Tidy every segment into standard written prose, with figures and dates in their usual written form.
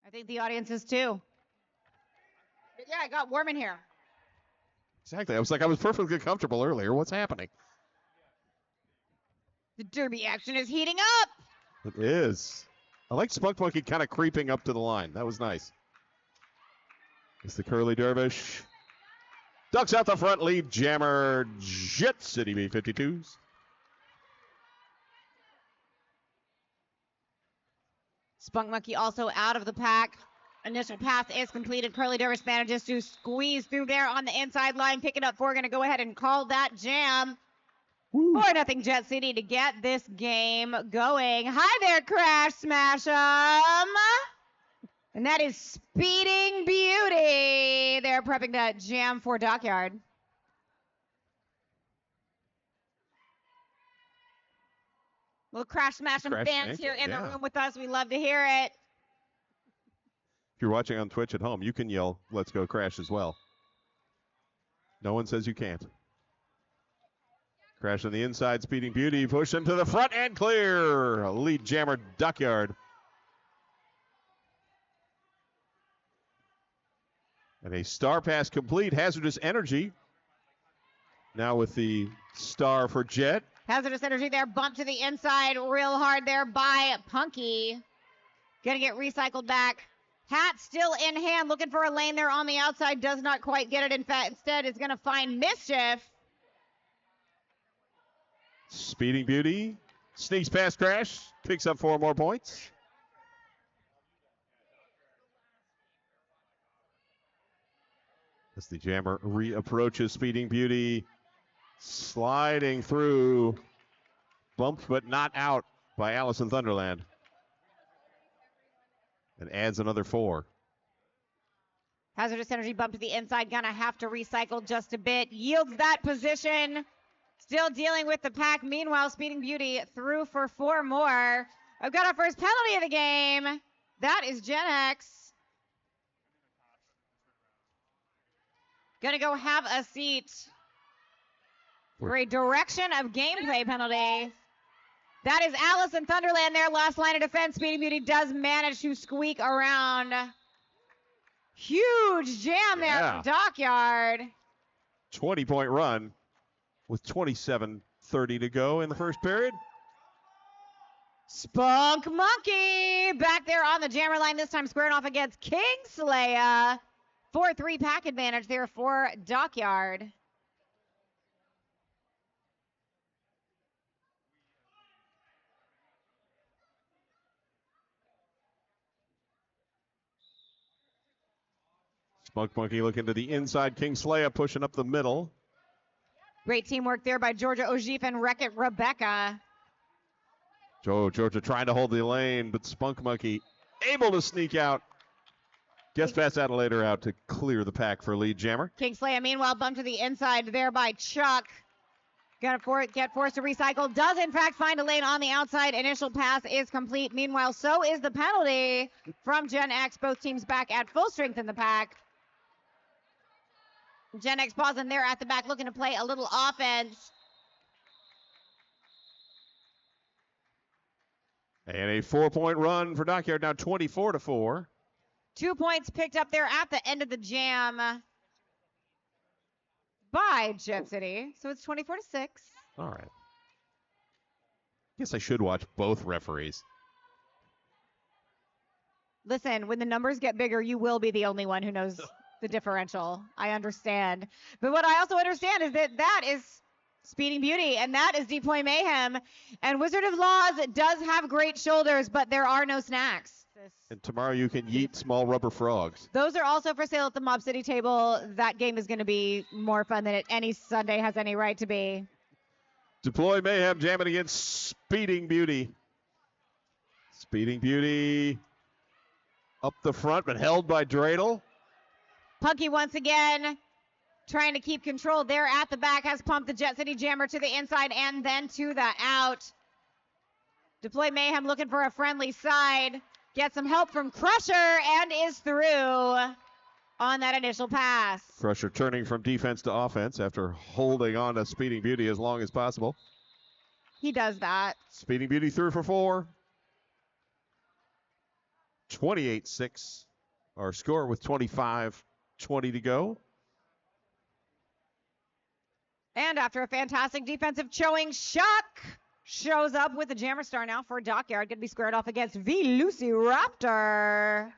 I think the audience is too. But yeah, it got warm in here. Exactly. I was perfectly comfortable earlier. What's happening? The Derby action is heating up. It is. I like Spunk Monkey kind of creeping up to the line. That was nice. It's the Curly Dervish. Ducks out the front, lead jammer, Jet City B52s. Spunk Monkey also out of the pack. Initial pass is completed. Curly Dervish manages to squeeze through there on the inside line. Pick it up 4. Going to go ahead and call that jam. 4-0 Jet City to get this game going. Hi there, Crash Smash 'em. And that is Speeding Beauty. They're prepping to jam for Dockyard. Little Crash Smash 'em fans here in the room with us. We love to hear it. If you're watching on Twitch at home, you can yell, "Let's go Crash" as well. No one says you can't. Crash on the inside, Speeding Beauty, push him to the front and clear. Lead jammer, Dockyard. And a star pass complete. Hazardous Energy. Now with the star for Jet. Hazardous Energy there, bump to the inside real hard there by Punky. Gonna get recycled back. Hat still in hand, looking for a lane there on the outside. Does not quite get it. Instead, is gonna find Mischief. Speeding Beauty sneaks past Crash, picks up 4 more points. As the jammer reapproaches Speeding Beauty, sliding through, bumped but not out by Allison Thunderland. And adds another 4. Hazardous Energy bump to the inside, gonna have to recycle just a bit. Yields that position. Still dealing with the pack. Meanwhile, Speeding Beauty through for 4 more. I've got our first penalty of the game. That is Gen X. Gonna go have a seat for a direction of gameplay penalty. That is Allison Thunderland there, last line of defense. Speeding Beauty does manage to squeak around. Huge jam there from Dockyard. 20-point run with 27:30 to go in the first period. Spunk Monkey back there on the jammer line, this time squaring off against Kingslayer. 4-3 pack advantage there for Dockyard. Spunk Monkey looking to the inside. Kingslayer pushing up the middle. Great teamwork there by Georgia Ogif and Wreck-It Rebecca. Georgia trying to hold the lane, but Spunk Monkey able to sneak out. Gets past Adelaide out to clear the pack for lead jammer. Kingslayer, meanwhile, bumped to the inside there by Chuck. Gonna get forced to recycle. Does, in fact, find a lane on the outside. Initial pass is complete. Meanwhile, so is the penalty from Gen X. Both teams back at full strength in the pack. Gen X pausing there at the back, looking to play a little offense. And a 4-point run for Dockyard, now 24-4. 2 points picked up there at the end of the jam by Jet City. So it's 24-6. All right. Guess I should watch both referees. Listen, when the numbers get bigger, you will be the only one who knows the differential. I understand. But what I also understand is that is Speeding Beauty, and that is Deploy Mayhem. And Wizard of Laws does have great shoulders, but there are no snacks. And tomorrow you can yeet small rubber frogs. Those are also for sale at the Mob City table. That game is going to be more fun than any Sunday has any right to be. Deploy Mayhem jamming against Speeding Beauty. Speeding Beauty up the front, but held by Dreidel. Punky once again trying to keep control there at the back, has pumped the Jet City Jammer to the inside and then to the out. Deploy Mayhem looking for a friendly side. Gets some help from Crusher and is through on that initial pass. Crusher turning from defense to offense after holding on to Speeding Beauty as long as possible. He does that. Speeding Beauty through for 4. 28-6. Our score with 25-20 to go. And after a fantastic defensive showing, Shuck shows up with the jammer star now for Dockyard. Going to be squared off against Velociraptor.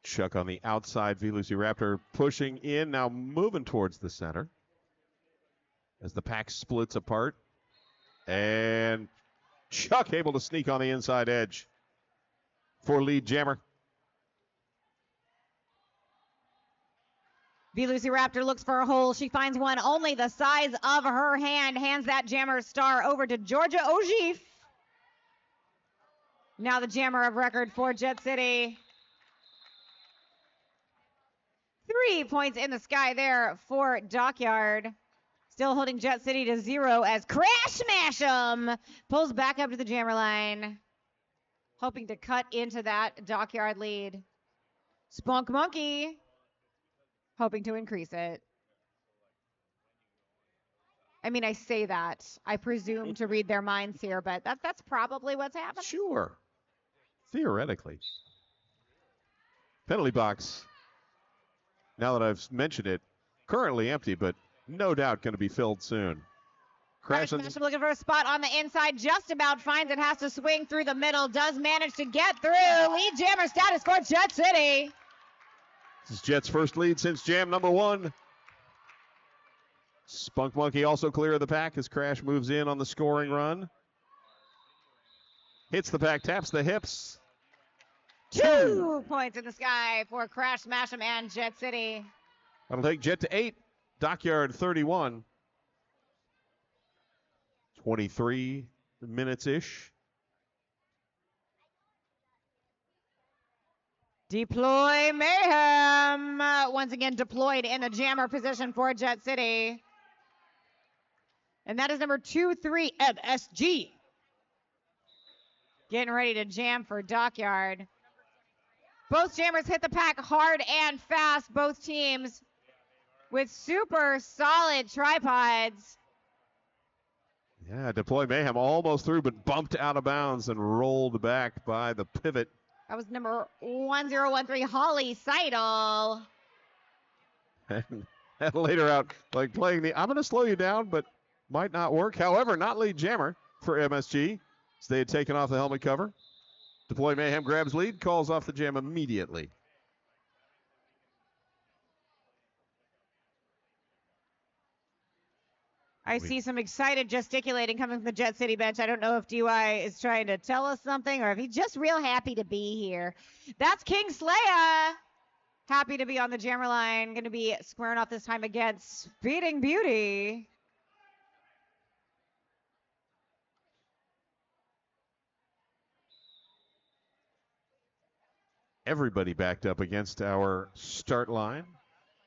Chuck on the outside, Velociraptor pushing in, now moving towards the center as the pack splits apart. And Chuck able to sneak on the inside edge for lead jammer. Velociraptor looks for a hole. She finds one only the size of her hand. Hands that jammer star over to Georgia Ogief. Now the jammer of record for Jet City. 3 points in the sky there for Dockyard. Still holding Jet City to 0 as Crash Smash 'em pulls back up to the jammer line. Hoping to cut into that Dockyard lead. Spunk Monkey hoping to increase it. I mean, I say that. I presume to read their minds here, but that's probably what's happening. Sure. Theoretically. Penalty box, now that I've mentioned it, currently empty, but no doubt going to be filled soon. Crash Smash looking for a spot on the inside, just about finds it, has to swing through the middle, does manage to get through. Lead jammer status for Jet City. This is Jet's first lead since jam number 1. Spunk Monkey also clear of the pack as Crash moves in on the scoring run. Hits the pack, taps the hips. 2 points in the sky for Crash Smash 'em and Jet City. That'll take Jet to 8. Dockyard 31. 23 minutes-ish. Deploy Mayhem. Once again deployed in the jammer position for Jet City. And that is number 23, MSG. Getting ready to jam for Dockyard. Both jammers hit the pack hard and fast, both teams, with super solid tripods. Yeah, Deploy Mayhem almost through, but bumped out of bounds and rolled back by the pivot. That was number 1013, Holly Seidel. And later out, like playing the, I'm going to slow you down, but might not work. However, not lead jammer for MSG, as they had taken off the helmet cover. Deploy Mayhem grabs lead, calls off the jam immediately. I see some excited gesticulating coming from the Jet City bench. I don't know if DY is trying to tell us something or if he's just real happy to be here. That's King Slaya. Happy to be on the jammer line. Going to be squaring off this time against Speeding Beauty. Everybody backed up against our start line.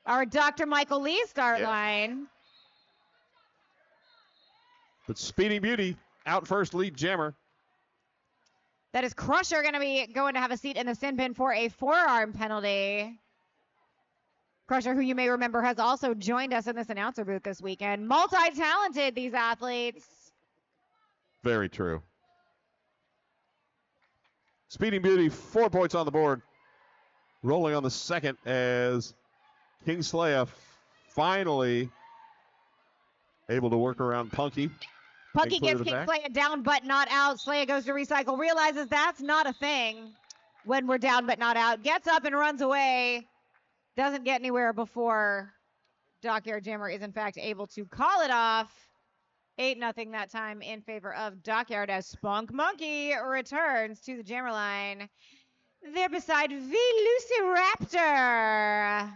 Our Dr. Michael Lee start line. But Speeding Beauty out first, lead jammer. That is Crusher going to be going to have a seat in the sin bin for a forearm penalty. Crusher, who you may remember, has also joined us in this announcer booth this weekend. Multi-talented, these athletes. Very true. Speeding Beauty, 4 points on the board. Rolling on the second as King Slaya finally able to work around Punky. Punky gets King Slaya down but not out. Slaya goes to recycle, realizes that's not a thing when we're down but not out. Gets up and runs away. Doesn't get anywhere before Dockyard Jammer is in fact able to call it off. 8-0 that time in favor of Dockyard as Spunk Monkey returns to the jammer line. There beside Velociraptor.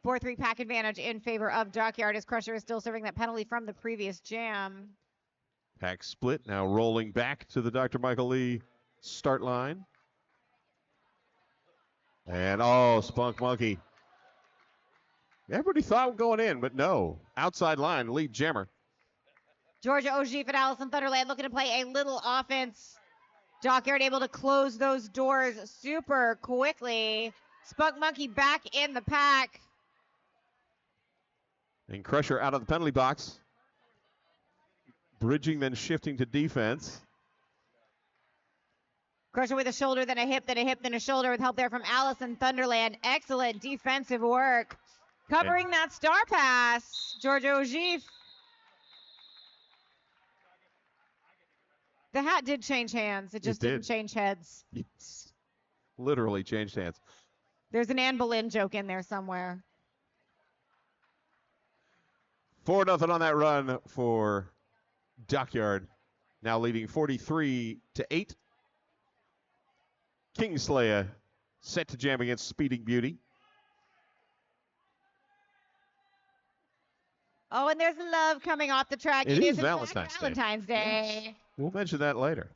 4-3 pack advantage in favor of Dockyard as Crusher is still serving that penalty from the previous jam. Pack split, now rolling back to the Dr. Michael Lee start line. And Spunk Monkey. Everybody thought going in, but no. Outside line, lead jammer. Georgia Ogief and Allison Thunderland looking to play a little offense. Dockyard able to close those doors super quickly. Spunk Monkey back in the pack. And Crusher out of the penalty box. Bridging, then shifting to defense. Crusher with a shoulder, then a hip, then a hip, then a shoulder with help there from Allison Thunderland. Excellent defensive work. Covering that star pass, Georgia Ogief. The hat did change hands. It just didn't change heads. Yes. Literally changed hands. There's an Anne Boleyn joke in there somewhere. 4-0 on that run for Dockyard. Now leading 43-8. Kingslayer set to jam against Speeding Beauty. Oh, and there's love coming off the track. It is in fact Valentine's Day. Yes. We'll mention that later.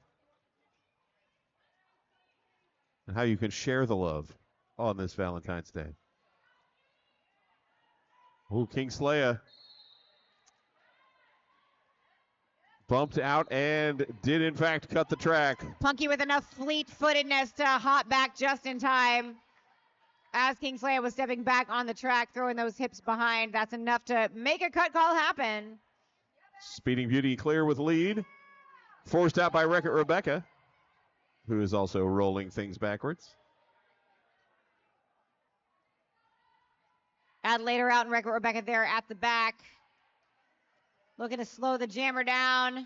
And how you can share the love on this Valentine's Day. Oh, Kingslayer bumped out and did, in fact, cut the track. Punky with enough fleet-footedness to hop back just in time. As Kingslayer was stepping back on the track, throwing those hips behind, that's enough to make a cut call happen. Speeding Beauty clear with lead. Forced out by Wreck-It Rebecca, who is also rolling things backwards. Adelaide out and Wreck-It Rebecca there at the back. Looking to slow the jammer down.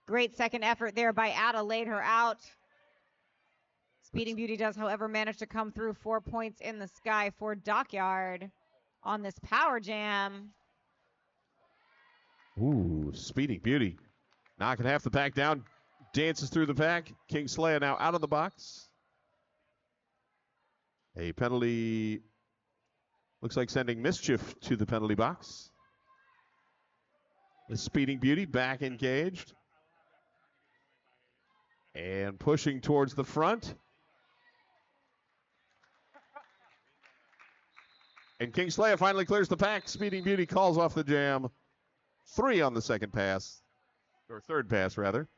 Great second effort there by Adelaide her out. Speeding Beauty does, however, manage to come through 4 points in the sky for Dockyard on this power jam. Ooh, Speeding Beauty knocking half the pack down. Dances through the pack. Kingslayer now out of the box. A penalty looks like sending Mischief to the penalty box. The Speeding Beauty back engaged. And pushing towards the front. And Kingslayer finally clears the pack. Speeding Beauty calls off the jam. 3 on the second pass. Or third pass, rather.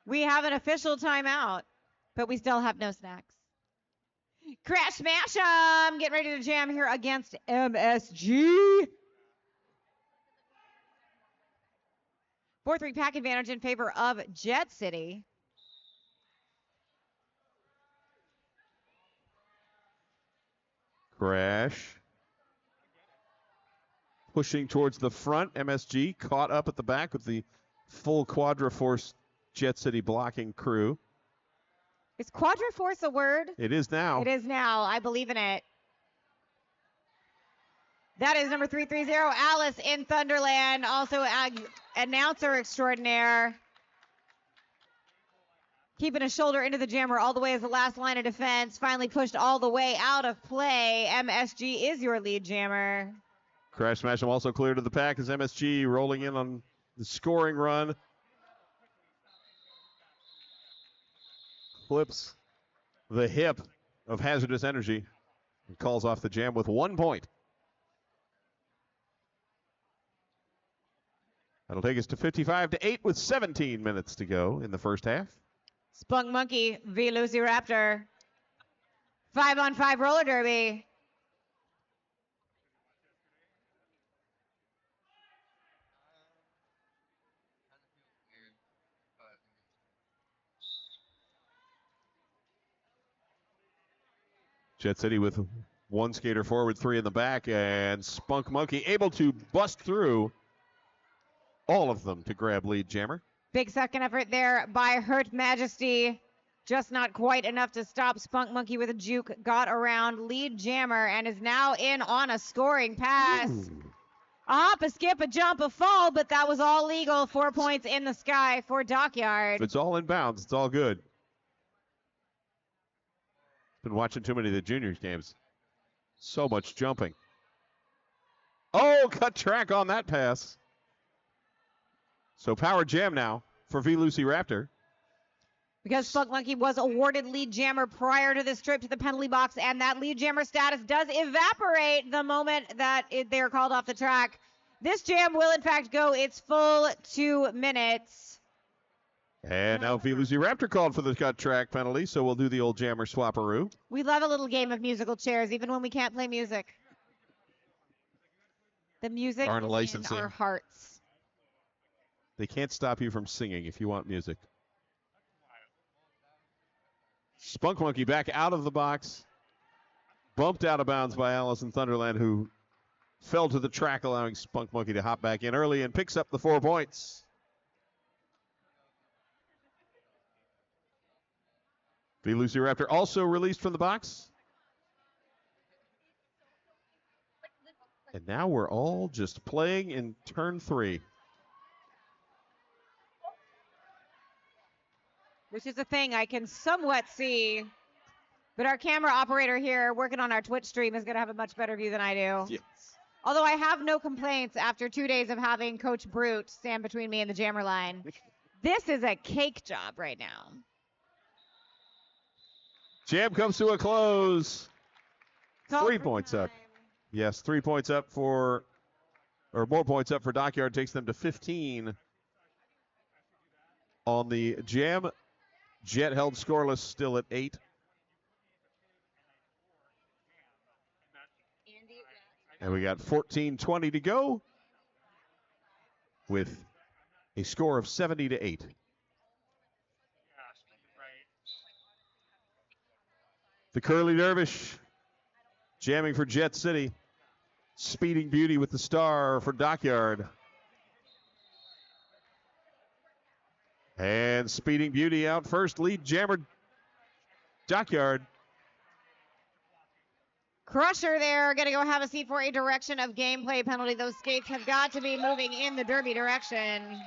We have an official timeout, but we still have no snacks. Crash Smash 'em! Getting ready to jam here against MSG. 4-3 pack advantage in favor of Jet City. Crash. Pushing towards the front. MSG caught up at the back with the full Quadraforce Jet City blocking crew. Is Quadraforce a word? It is now. It is now. I believe in it. That is number 330, Alice in Thunderland, also announcer extraordinaire. Keeping a shoulder into the jammer all the way as the last line of defense. Finally pushed all the way out of play. MSG is your lead jammer. Crash Smash him also clear to the pack as MSG rolling in on the scoring run. Flips the hip of Hazardous Energy and calls off the jam with 1 point. That'll take us to 55-8 with 17 minutes to go in the first half. Spunk Monkey v. Lucy Raptor. 5-on-5 roller derby. Jet City with 1 skater forward, 3 in the back, and Spunk Monkey able to bust through all of them to grab lead jammer. Big second effort there by Hurt Majesty. Just not quite enough to stop Spunk Monkey with a juke. Got around lead jammer and is now in on a scoring pass. Ooh. A hop, a skip, a jump, a fall, but that was all legal. 4 points in the sky for Dockyard. If it's all in bounds, it's all good. Been watching too many of the juniors games. So much jumping. Oh, cut track on that pass. So power jam now for V. Lucy Raptor. Because Spunk Monkey was awarded lead jammer prior to this trip to the penalty box, and that lead jammer status does evaporate the moment that they're called off the track. This jam will, in fact, go its full 2 minutes. And now Velociraptor called for the cut track penalty, so we'll do the old jammer swapperoo. We love a little game of musical chairs, even when we can't play music. The music Aren't is licensing. in our hearts. They can't stop you from singing if you want music. Spunk Monkey back out of the box. Bumped out of bounds by Allison Thunderland, who fell to the track, allowing Spunk Monkey to hop back in early and picks up the 4 points. Velociraptor also released from the box. And now we're all just playing in turn 3. Which is a thing I can somewhat see. But our camera operator here working on our Twitch stream is going to have a much better view than I do. Yes. Although I have no complaints after 2 days of having Coach Brute stand between me and the jammer line. This is a cake job right now. Jam comes to a close. Call 3 for points up. time. Yes, 3 points up for, or more points up for Dockyard, takes them to 15. On the Jam, Jet held scoreless, still at 8. And we got 14:20 to go with a score of 70-8. The Curly Dervish jamming for Jet City. Speeding Beauty with the star for Dockyard. And Speeding Beauty out first. Lead jammer Dockyard. Crusher there, going to go have a seat for a direction of gameplay penalty. Those skates have got to be moving in the derby direction.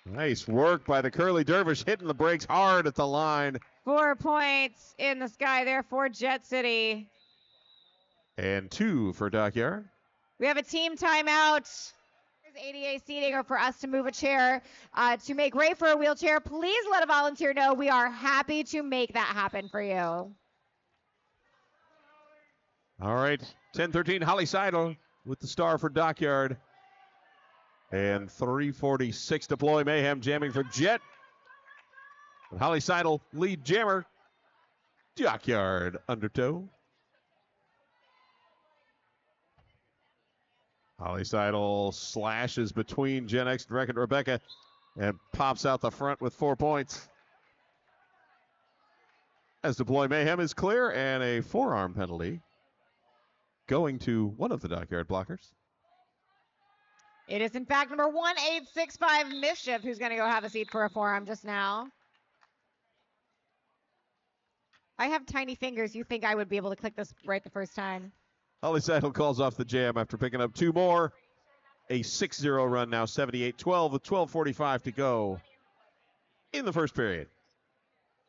Nice work by the Curly Dervish, hitting the brakes hard at the line. 4 points in the sky there for Jet City. And 2 for Dockyard. We have a team timeout. There's ADA seating, or for us to move a chair to make way for a wheelchair. Please let a volunteer know. We are happy to make that happen for you. All right, 10-13, Holly Seidel with the star for Dockyard. And 3:46 deploy Mayhem jamming for Jet. And Holly Seidel, lead jammer, Dockyard Undertow. Holly Seidel slashes between Gen X and Wreck-It Rebecca and pops out the front with 4 points. As deploy Mayhem is clear and a forearm penalty going to one of the Dockyard blockers. It is, in fact, number 1865 Mischief who's going to go have a seat for a forearm just now. I have tiny fingers. You think I would be able to click this right the first time. Holly Seidel calls off the jam after picking up 2 more. A 6-0 run now, 78-12 with 12:45 to go in the first period.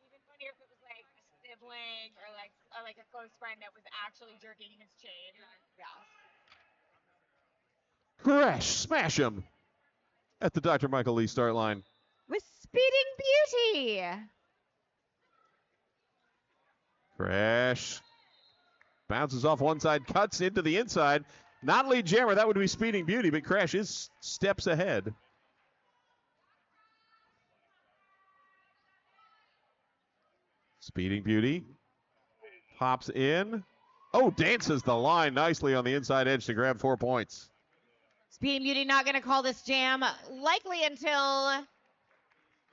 Even funnier if it was like a sibling or like a close friend that was actually jerking his chain. Yeah. Crash, smash him at the Dr. Michael Lee start line. With Speeding Beauty. Crash bounces off one side, cuts into the inside. Not lead jammer, that would be Speeding Beauty, but Crash is steps ahead. Speeding Beauty pops in. Oh, dances the line nicely on the inside edge to grab 4 points. Speeding Beauty not going to call this jam likely until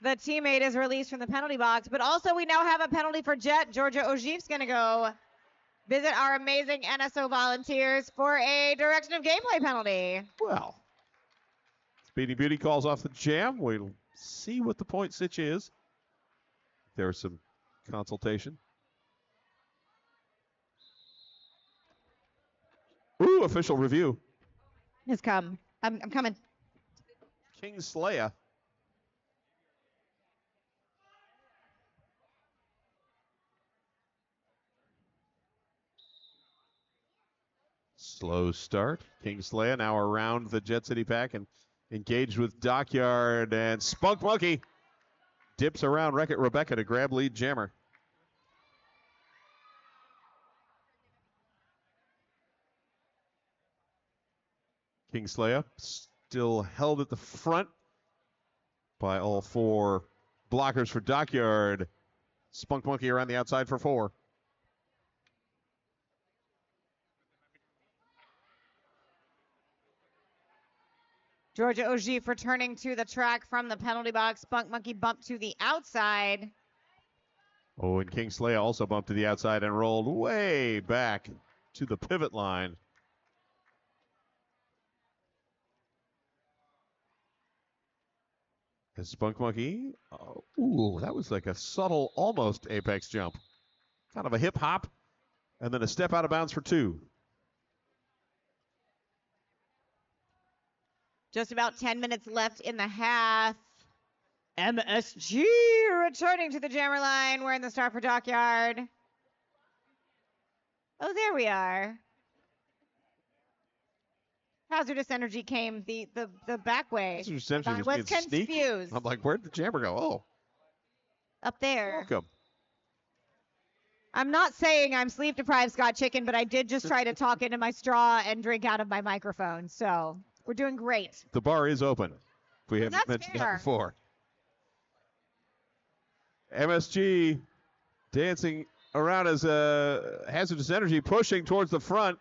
the teammate is released from the penalty box. But also we now have a penalty for Jet. Georgia Ogif's going to go visit our amazing NSO volunteers for a direction of gameplay penalty. Well, Speeding Beauty calls off the jam. We'll see what the point sitch is. There's some consultation. Ooh, official review. Has come. I'm coming. King Slayer. Slow start. King Slayer now around the Jet City pack and engaged with Dockyard, and Spunk Monkey dips around Wreck-It Rebecca to grab lead jammer. King Slayer still held at the front by all 4 blockers for Dockyard. Spunk Monkey around the outside for 4. Georgia Ogier returning to the track from the penalty box. Spunk Monkey bumped to the outside. Oh, and King Slay also bumped to the outside and rolled way back to the pivot line. As Spunk Monkey, ooh, that was like a subtle, almost apex jump. Kind of a hip hop, and then a step out of bounds for 2. Just about 10 minutes left in the half. MSG returning to the jammer line. We're in the start for Dockyard. Oh, there we are. Hazardous Energy came the back way. Hazardous Energy I was just being sneaky. confused. I'm like, where'd the jammer go? Oh, Up there. welcome. I'm not saying I'm sleep deprived, Scott Chicken, but I did just try to talk into my straw and drink out of my microphone. So we're doing great. The bar is open. If we haven't mentioned fair. that before. MSG dancing around as Hazardous Energy pushing towards the front.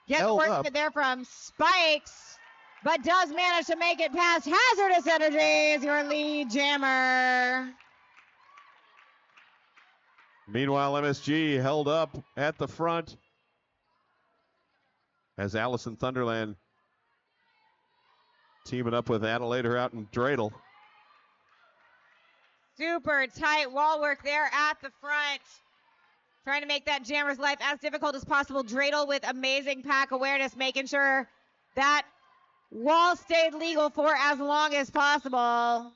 Gets Held work up. there from Spikes, but does manage to make it past Hazardous Energy as your lead jammer. Meanwhile, MSG held up at the front as Allison Thunderland teaming up with Adelaide out and Dreidel. Super tight wall work there at the front. Trying to make that jammer's life as difficult as possible. Dreidel with amazing pack awareness, making sure that wall stayed legal for as long as possible.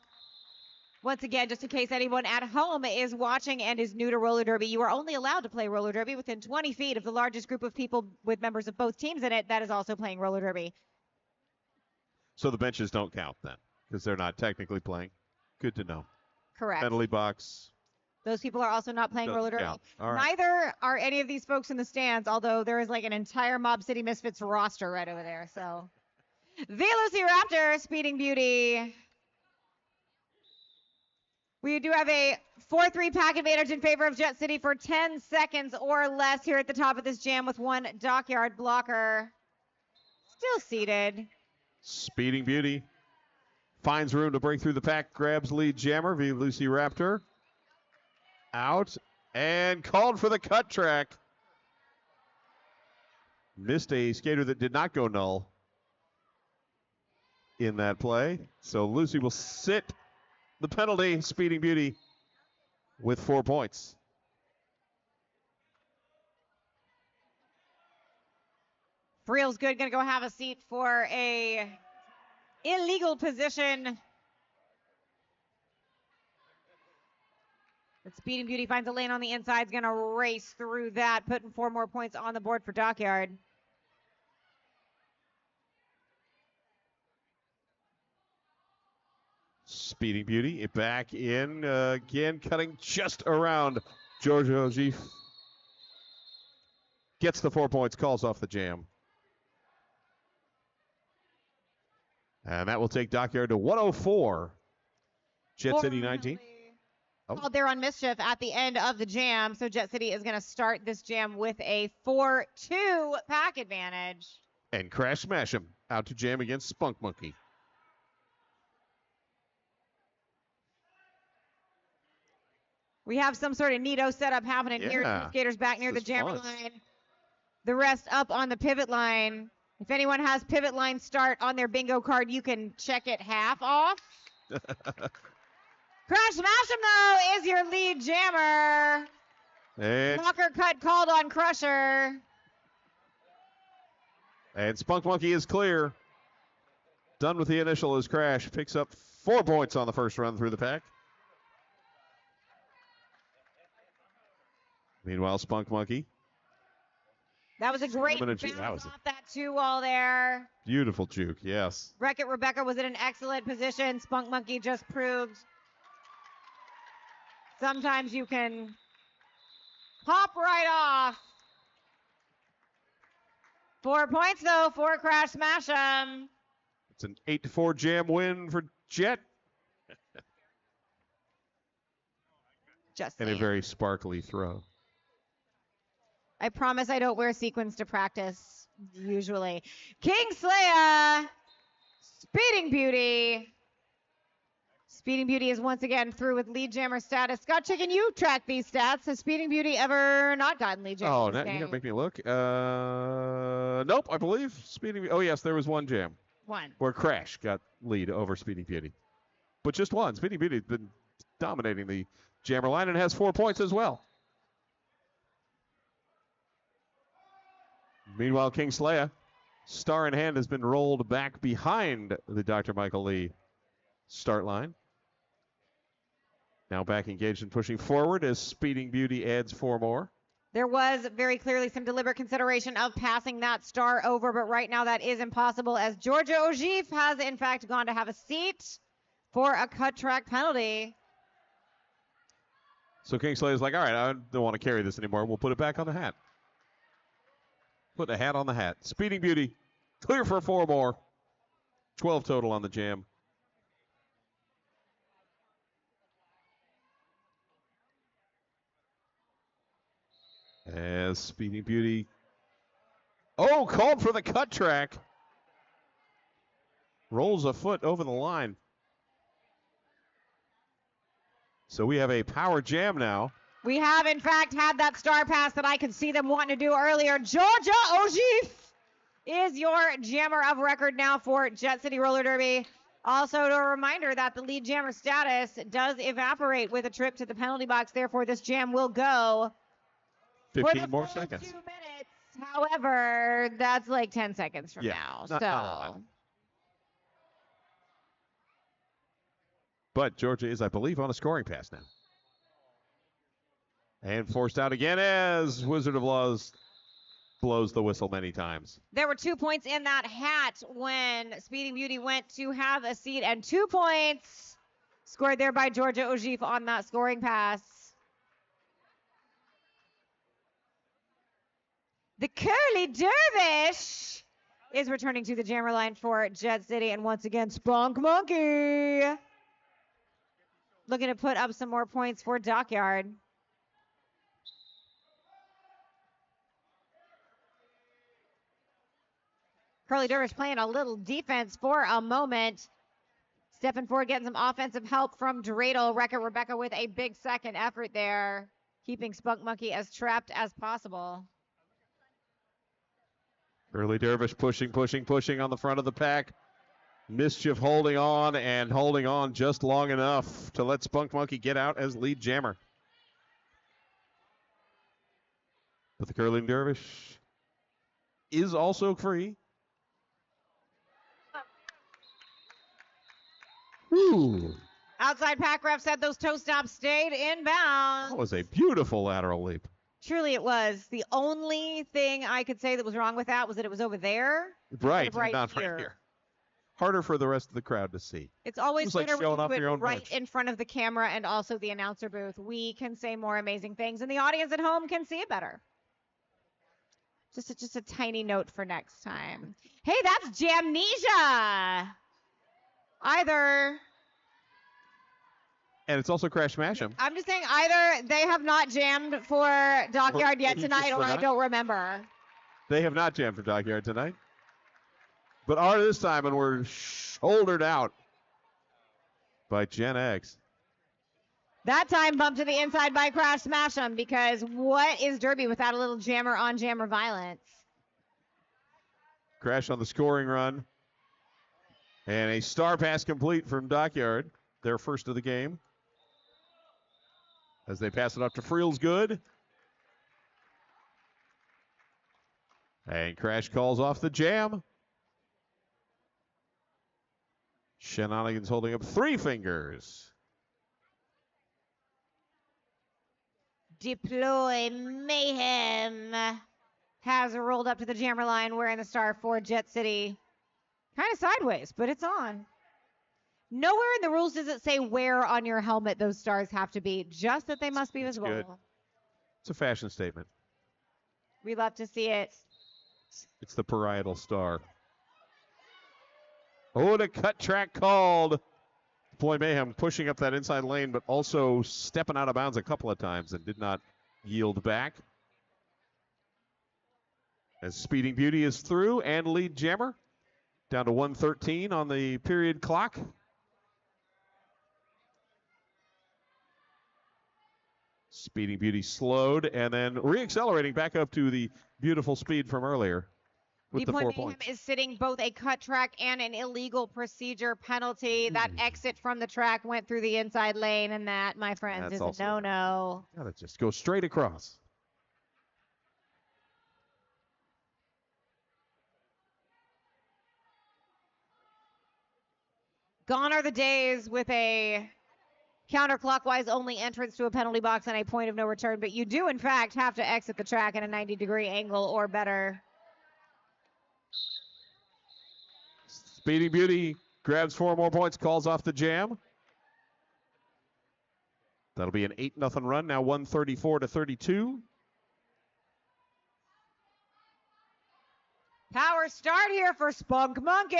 Once again, just in case anyone at home is watching and is new to roller derby, you are only allowed to play roller derby within 20 feet of the largest group of people with members of both teams in it that is also playing roller derby. So the benches don't count then, because they're not technically playing. Good to know. Correct. Penalty box. Those people are also not playing roller derby. count. All right. Neither are any of these folks in the stands, although there is like an entire Mob City Misfits roster right over there. So, the Lucy Raptor, Speeding Beauty. We do have a 4-3 pack advantage in favor of Jet City for 10 seconds or less here at the top of this jam with one Dockyard blocker. Still seated. Speeding Beauty finds room to break through the pack, grabs lead jammer via Lucy Raptor. Out and called for the cut track. Missed a skater that did not go null in that play. So Lucy will sit the penalty. Speeding Beauty with 4 points. Friel's good, gonna go have a seat for a illegal position. But Speeding Beauty finds a lane on the inside, is gonna race through that, putting 4 more points on the board for Dockyard. Speeding Beauty back in again, cutting just around Georgia Ogier. Gets the 4 points, calls off the jam. And that will take Dockyard to 104. Jet City 19. Oh. Called there on mischief at the end of the jam, so Jet City is going to start this jam with a 4-2 pack advantage. And Crash Smash him out to jam against Spunk Monkey. We have some sort of neato setup happening here. Yeah. Two skaters back near the This is jammer fun. line. The rest up on the pivot line. If anyone has pivot line start on their bingo card, you can check it half off. Crash Smash him, though, is your lead jammer. And, Blocker cut called on Crusher. and Spunk Monkey is clear. Done with the initial as Crash picks up 4 points on the first run through the pack. Meanwhile, Spunk Monkey. That was a great That bounce was a off that 2 wall there. beautiful juke, yes. Wreck-It Rebecca was in an excellent position. Spunk Monkey just proved sometimes you can pop right off. 4 points, though, for Crash Smash 'em. It's an 8-4 jam win for Jet. Just And saying. a very sparkly throw. I promise I don't wear sequins to practice, usually. Kingslayer, Speeding Beauty. Speeding Beauty is once again through with lead jammer status. Scott Chicken, you track these stats. Has Speeding Beauty ever not gotten lead jammer? Oh, now you gotta make me look. Nope, I believe Speeding. Oh yes, there was one jam. One. Where Crash got lead over Speeding Beauty, but just one. Speeding Beauty's been dominating the jammer line and has 4 points as well. Meanwhile, Kingslayer, star in hand, has been rolled back behind the Dr. Michael Lee start line. Now back engaged and pushing forward as Speeding Beauty adds 4 more. There was very clearly some deliberate consideration of passing that star over, but right now that is impossible as Georgia Ogif has in fact gone to have a seat for a cut track penalty. So Kingslayer's like, all right, I don't want to carry this anymore. We'll put it back on the hat. Put the hat on the hat. Speeding Beauty, clear for 4 more. 12 total on the jam. As Speeding Beauty, called for the cut track. Rolls a foot over the line. So we have a power jam now. We have, in fact, had that star pass that I could see them wanting to do earlier. Georgia Ogif is your jammer of record now for Jet City Roller Derby. Also, a reminder that the lead jammer status does evaporate with a trip to the penalty box. Therefore, this jam will go 15 more seconds. 2 minutes. However, that's like 10 seconds from now. Not but Georgia is, I believe, on a scoring pass now. And forced out again as Wizard of Laws blows the whistle many times. There were 2 points in that hat when Speeding Beauty went to have a seat, and 2 points scored there by Georgia Ogif on that scoring pass. The Curly Dervish is returning to the jammer line for Jet City, and once again, Spunk Monkey looking to put up some more points for Dockyard. Curly Dervish playing a little defense for a moment. Stepping forward, getting some offensive help from Dreidel. Rebecca with a big second effort there, keeping Spunk Monkey as trapped as possible. Curly Dervish pushing on the front of the pack. Mischief holding on just long enough to let Spunk Monkey get out as lead jammer. But the Curly Dervish is also free. Ooh. Outside pack ref said those toe stops stayed inbounds. That was a beautiful lateral leap. Truly it was. The only thing I could say that was wrong with that was that it was over there. Right, right not here. right here. Harder for the rest of the crowd to see. It's always It was like better showing when off you your do own it right bench. in front of the camera and also the announcer booth. We can say more amazing things, and the audience at home can see it better. Just a tiny note for next time. Hey, that's Jamnesia. Either... And it's also Crash Mash'em. I'm just saying either they have not jammed for Dockyard yet you tonight, just or I forgot? don't remember. They have not jammed for Dockyard tonight, but are this time, and we're shouldered out by Gen X. That time bumped to the inside by Crash Mash'em, because what is Derby without a little jammer on jammer violence? Crash on the scoring run. And a star pass complete from Dockyard, their first of the game. As they pass it up to Friel's good. And Crash calls off the jam. Shenanigans holding up 3 fingers. Deploy Mayhem has rolled up to the jammer line wearing the star for Jet City. Kind of sideways, but it's on. Nowhere in the rules does it say where on your helmet those stars have to be, just that they must be visible. Good. It's a fashion statement. We love to see it. It's the parietal star. Oh, the cut track called. Deploy Mayhem pushing up that inside lane, but also stepping out of bounds a couple of times and did not yield back. As Speeding Beauty is through and Lead Jammer down to 1:13 on the period clock. Speeding Beauty slowed and then reaccelerating back up to the beautiful speed from earlier with the 4 Deploy points. Mayhem is sitting both a cut track and an illegal procedure penalty. That exit from the track went through the inside lane, and that, my friends, That's is a also no-no. Gotta just go straight across. Gone are the days with a counterclockwise only entrance to a penalty box and a point of no return, but you do, in fact, have to exit the track at a 90-degree angle or better. Speeding Beauty grabs 4 more points, calls off the jam. That'll be an 8-0 run, now 134-32. Power start here for Spunk Monkey.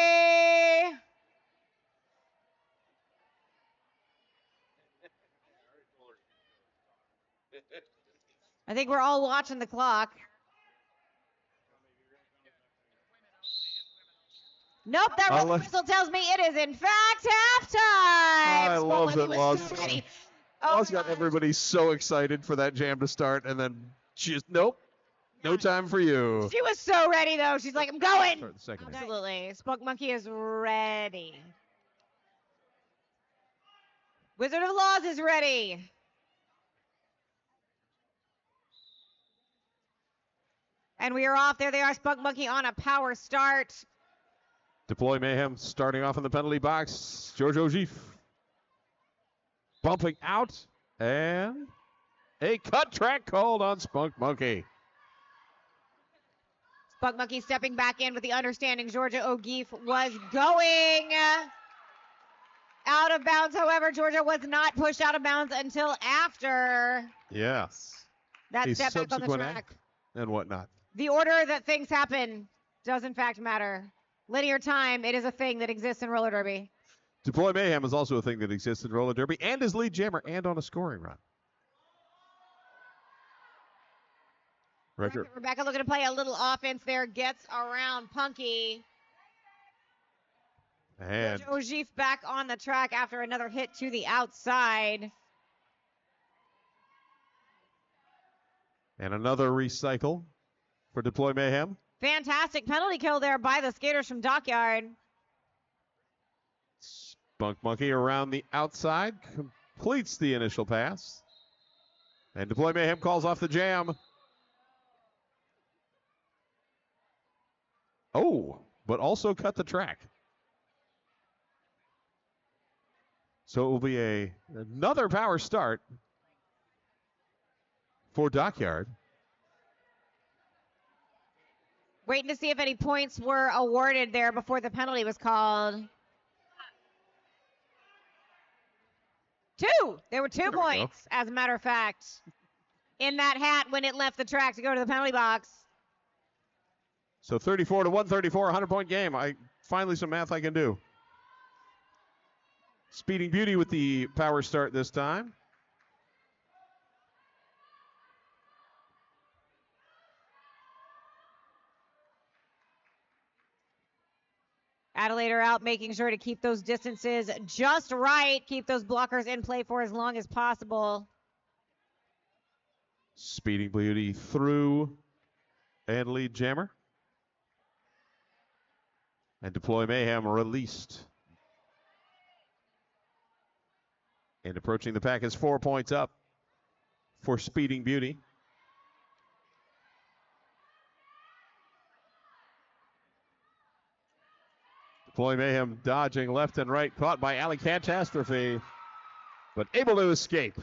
I think we're all watching the clock. Nope, that whistle tells me it is in fact halftime. I love that Laws Oh, got everybody so excited for that jam to start, and then just nope, no time for you. She was so ready though. She's like, I'm going. Start the second half. Absolutely. Spunk Monkey is ready. Wizard of Laws is ready. And we are off. There they are, Spunk Monkey on a power start. Deploy Mayhem starting off in the penalty box. George Ogif bumping out, and a cut track called on Spunk Monkey. Spunk Monkey stepping back in with the understanding Georgia O'Geef was going out of bounds. However, Georgia was not pushed out of bounds until after Yes. that A step back on the subsequent track. act and whatnot. The order that things happen does in fact matter. Linear time, it is a thing that exists in roller derby. Deploy Mayhem is also a thing that exists in roller derby and is lead jammer and on a scoring run. Record. Rebecca looking to play a little offense there, gets around Punky. And Ogif back on the track after another hit to the outside. And another recycle for Deploy Mayhem. Fantastic penalty kill there by the skaters from Dockyard. Spunk Monkey around the outside completes the initial pass. And Deploy Mayhem calls off the jam. Oh, but also cut the track. So it will be another power start for Dockyard. Waiting to see if any points were awarded there before the penalty was called. 2. There were 2 points, as a matter of fact, in that hat when it left the track to go to the penalty box. So 34 to 134, 100-point game. Finally some math I can do. Speeding Beauty with the power start this time. Adelaide out, making sure to keep those distances just right. Keep those blockers in play for as long as possible. Speeding Beauty through and lead jammer. And Deploy Mayhem released. And approaching the pack is 4 points up for Speeding Beauty. Deploy Mayhem dodging left and right, caught by Alley Catastrophe, but able to escape.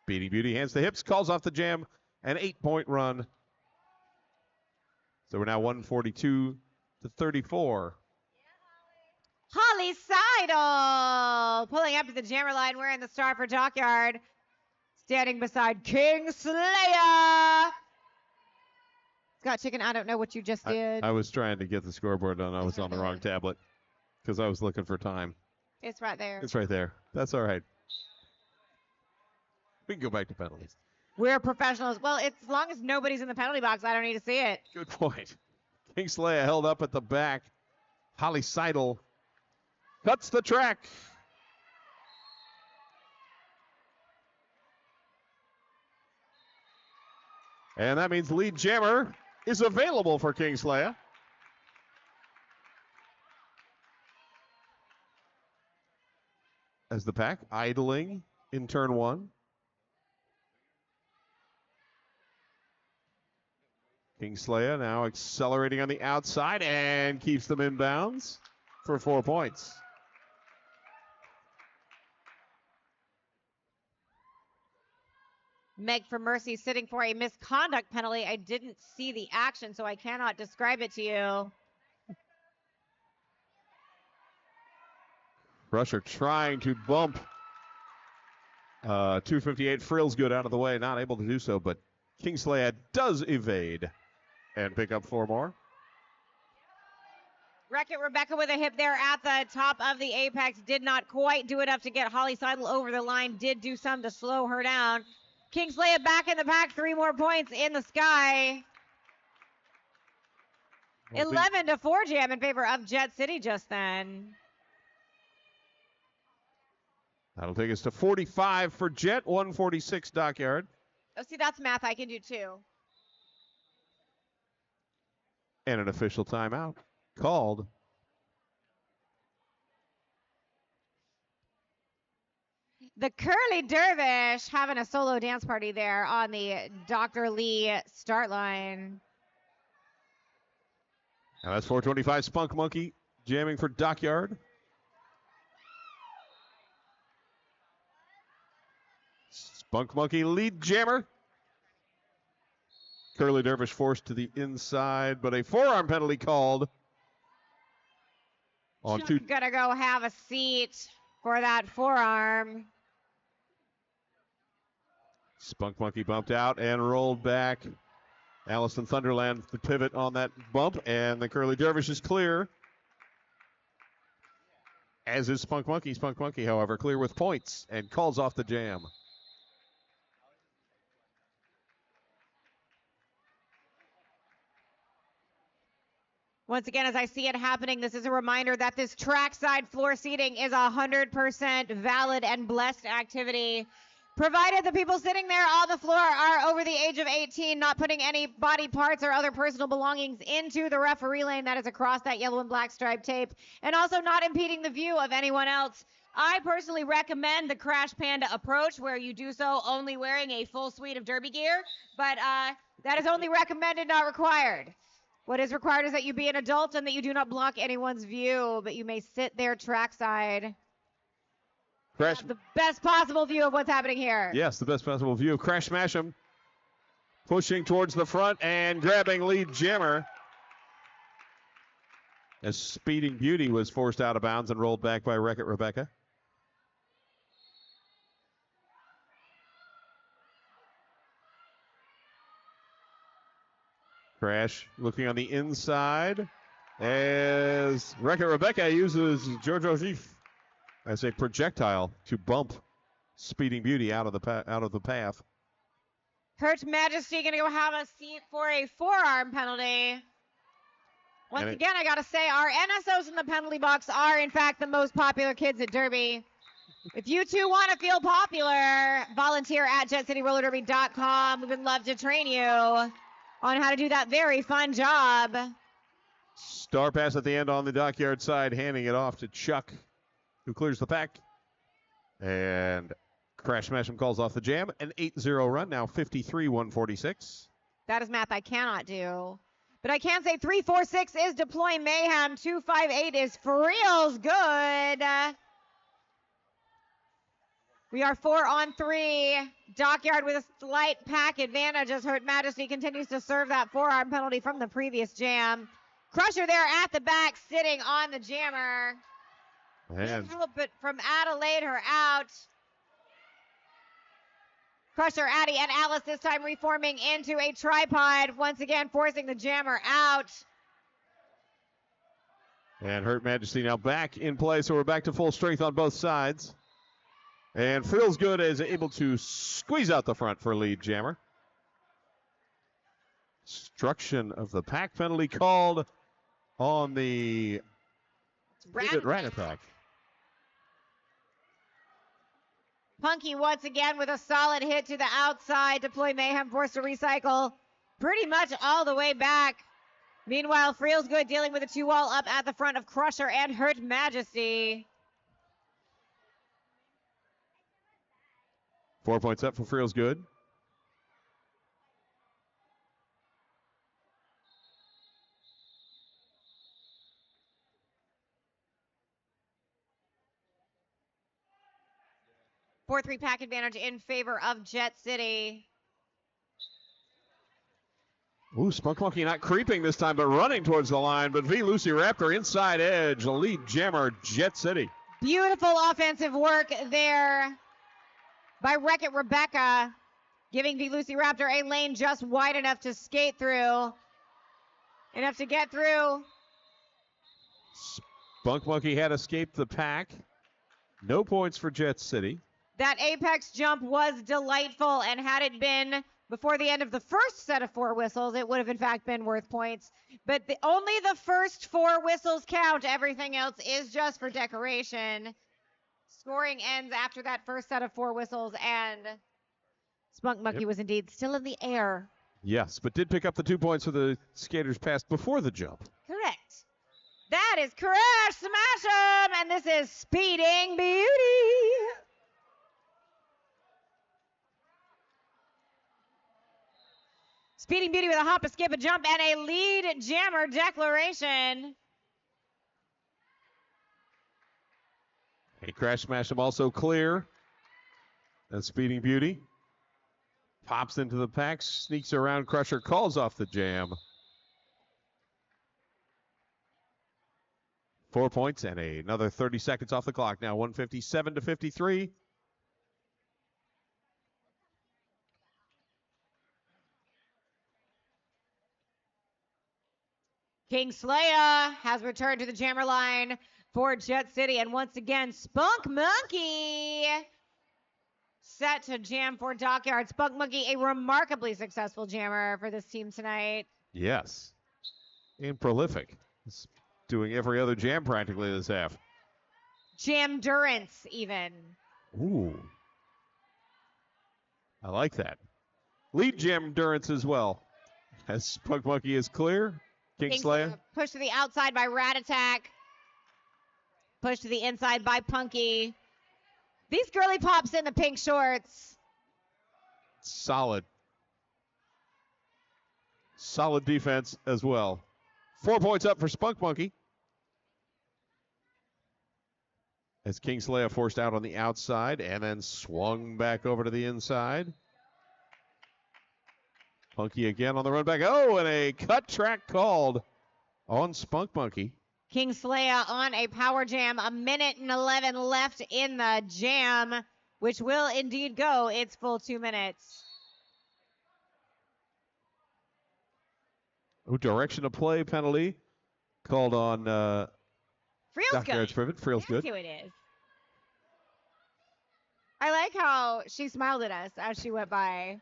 Speeding Beauty hands the hips, calls off the jam, an 8-point run. So we're now 142 to 34. Holly Seidel pulling up to the jammer line, wearing the star for Dockyard. Standing beside King Slayer. Scott Chicken, I don't know what you just did. I was trying to get the scoreboard done. I was on the wrong tablet because I was looking for time. It's right there. It's right there. That's all right. We can go back to penalties. We're professionals. Well, as long as nobody's in the penalty box, I don't need to see it. Good point. Kingsley held up at the back. Holly Seidel cuts the track. And that means lead jammer is available for Kingsley. As the pack idling in turn one. Kingsley now accelerating on the outside and keeps them in bounds for 4 points. Meg for Mercy sitting for a misconduct penalty. I didn't see the action, so I cannot describe it to you. Crusher trying to bump 258. Frill's good out of the way, not able to do so, but Kingsley does evade and pick up 4 more. Wreck-It Rebecca with a hip there at the top of the apex. Did not quite do enough to get Holly Seidel over the line. Did do some to slow her down. Kingsley back in the pack. 3 more points in the sky. 11-4 jam in favor of Jet City just then. That'll take us to 45 for Jet, 146 Dockyard. Oh, see, that's math I can do too. And an official timeout called. The Curly Dervish having a solo dance party there on the Dr. Lee start line. Now that's 425 Spunk Monkey jamming for Dockyard. Spunk Monkey lead jammer. Curly Dervish forced to the inside, but a forearm penalty called. On two. Gonna go have a seat for that forearm. Spunk Monkey bumped out and rolled back. Allison Thunderland the pivot on that bump, and the Curly Dervish is clear. As is Spunk Monkey. Spunk Monkey, however, clear with points and calls off the jam. Once again, as I see it happening, this is a reminder that this trackside floor seating is 100% valid and blessed activity. Provided the people sitting there on the floor are over the age of 18, not putting any body parts or other personal belongings into the referee lane that is across that yellow and black striped tape, and also not impeding the view of anyone else. I personally recommend the Crash Panda approach, where you do so only wearing a full suite of derby gear, but that is only recommended, not required. What is required is that you be an adult and that you do not block anyone's view, but you may sit there trackside. Crash. The best possible view of what's happening here. Yes, the best possible view. Crash Smash him. Pushing towards the front and grabbing lead jammer. As Speeding Beauty was forced out of bounds and rolled back by Wreck-It Rebecca. Crash looking on the inside as Wreck-It Rebecca uses Jojo Gif as a projectile to bump Speeding Beauty out of the path. Hurt Majesty going to go have a seat for a forearm penalty. Once again, I got to say, our NSOs in the penalty box are, in fact, the most popular kids at Derby. If you too want to feel popular, volunteer at JetCityRollerDerby.com. We would love to train you on how to do that very fun job. Star pass at the end on the Dockyard side, handing it off to Chuck, who clears the pack. And Crash Smash'em calls off the jam. An 8-0 run, now 53-146. That is math I cannot do. But I can say 346 is Deploy Mayhem. 258 is For Reals Good. We are 4-on-3. Dockyard with a slight pack advantage as Hurt Majesty continues to serve that forearm penalty from the previous jam. Crusher there at the back, sitting on the jammer. And But from Adelaide, her out. Crusher, Addie, and Alice this time reforming into a tripod, once again forcing the jammer out. And Hurt Majesty now back in play, so we're back to full strength on both sides. And Feels Good is able to squeeze out the front for lead jammer. Destruction of the pack penalty called on the rat attack. Punky once again with a solid hit to the outside. Deploy Mayhem forced to recycle pretty much all the way back. Meanwhile, Feels Good dealing with a 2-wall up at the front of Crusher and Hurt Majesty. 4 points up for Feels Good. Four 3 pack advantage in favor of Jet City. Ooh, Spunk Monkey not creeping this time, but running towards the line. But V Lucy Raptor inside edge, the lead jammer, Jet City. Beautiful offensive work there by Wreck-It Rebecca, giving V Lucy Raptor a lane just wide enough to skate through. Enough to get through. Spunk Monkey had escaped the pack. No points for Jet City. That apex jump was delightful, and had it been before the end of the first set of 4 whistles, it would have in fact been worth points. But only the first 4 whistles count. Everything else is just for decoration. Scoring ends after that first set of 4 whistles, and Spunk Monkey was indeed still in the air. Yes, but did pick up the 2 points for the skaters passed before the jump. Correct. That is Crash Smash 'em, and this is Speeding Beauty. Speeding Beauty with a hop, a skip, a jump, and a lead jammer declaration. A Crash Smash him also clear. And Speeding Beauty pops into the pack, sneaks around Crusher, calls off the jam. 4 points and another 30 seconds off the clock. Now 157 to 53. King Slayer has returned to the jammer line for Jet City, and once again, Spunk Monkey set to jam for Dockyard. Spunk Monkey, a remarkably successful jammer for this team tonight. Yes. And prolific. He's doing every other jam practically this half. Jam durance, even. Ooh. I like that. Lead jam durance as well. As Spunk Monkey is clear. King Slayer. Push to the outside by Rat Attack. Push to the inside by Punky. These girly pops in the pink shorts. Solid. Solid defense as well. 4 points up for Spunk Monkey. As King Slayer forced out on the outside and then swung back over to the inside. Punky again on the run back. Oh, and a cut track called on Spunk Monkey. King Slayer on a power jam. 1:11 left in the jam, which will indeed go its full 2 minutes. Oh, direction of play penalty called on Feels good. Feels good. That's who it is. I like how she smiled at us as she went by.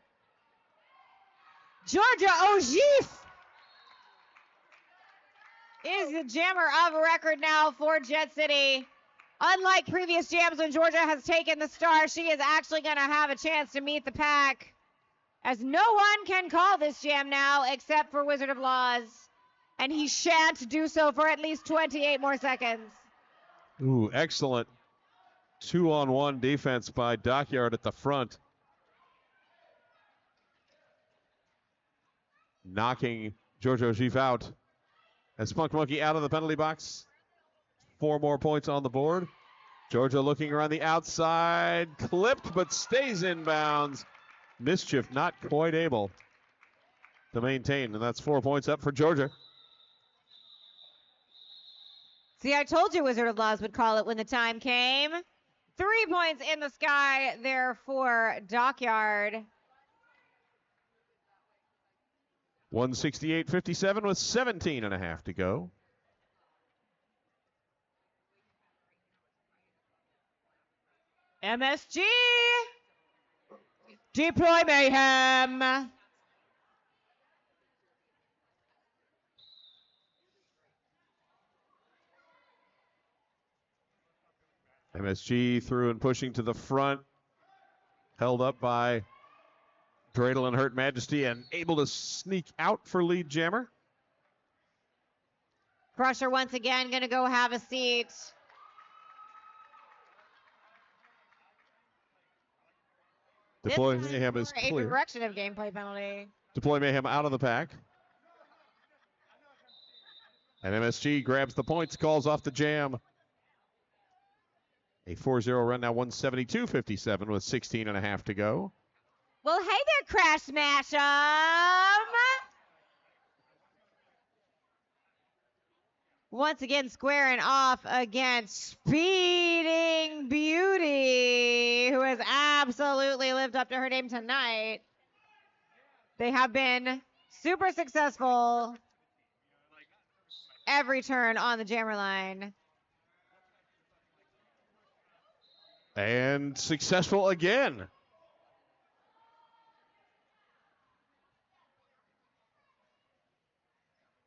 Georgia O'Geef is the jammer of record now for Jet City. Unlike previous jams when Georgia has taken the star, she is actually going to have a chance to meet the pack, as no one can call this jam now except for Wizard of Laws, and he shan't do so for at least 28 more seconds. Ooh, excellent 2-on-1 defense by Dockyard at the front. Knocking Georgia O'Geef out. And Spunk Monkey out of the penalty box. 4 more points on the board. Georgia looking around the outside. Clipped, but stays in bounds. Mischief not quite able to maintain. And that's 4 points up for Georgia. See, I told you Wizard of Laws would call it when the time came. 3 points in the sky there for Dockyard. 168.57 with 17.5 to go. MSG. Deploy Mayhem. MSG through and pushing to the front. Held up by Dreidel and Hurt Majesty and able to sneak out for lead jammer. Crusher once again going to go have a seat. Deploy Mayhem is a clear. direction of gameplay penalty. Deploy Mayhem out of the pack. And MSG grabs the points, calls off the jam. A 4-0 run now, 172.57 with 16.5 to go. Well, hey there, Crash Smash 'em. Once again, squaring off against Speeding Beauty, who has absolutely lived up to her name tonight. They have been super successful every turn on the jammer line. And successful again.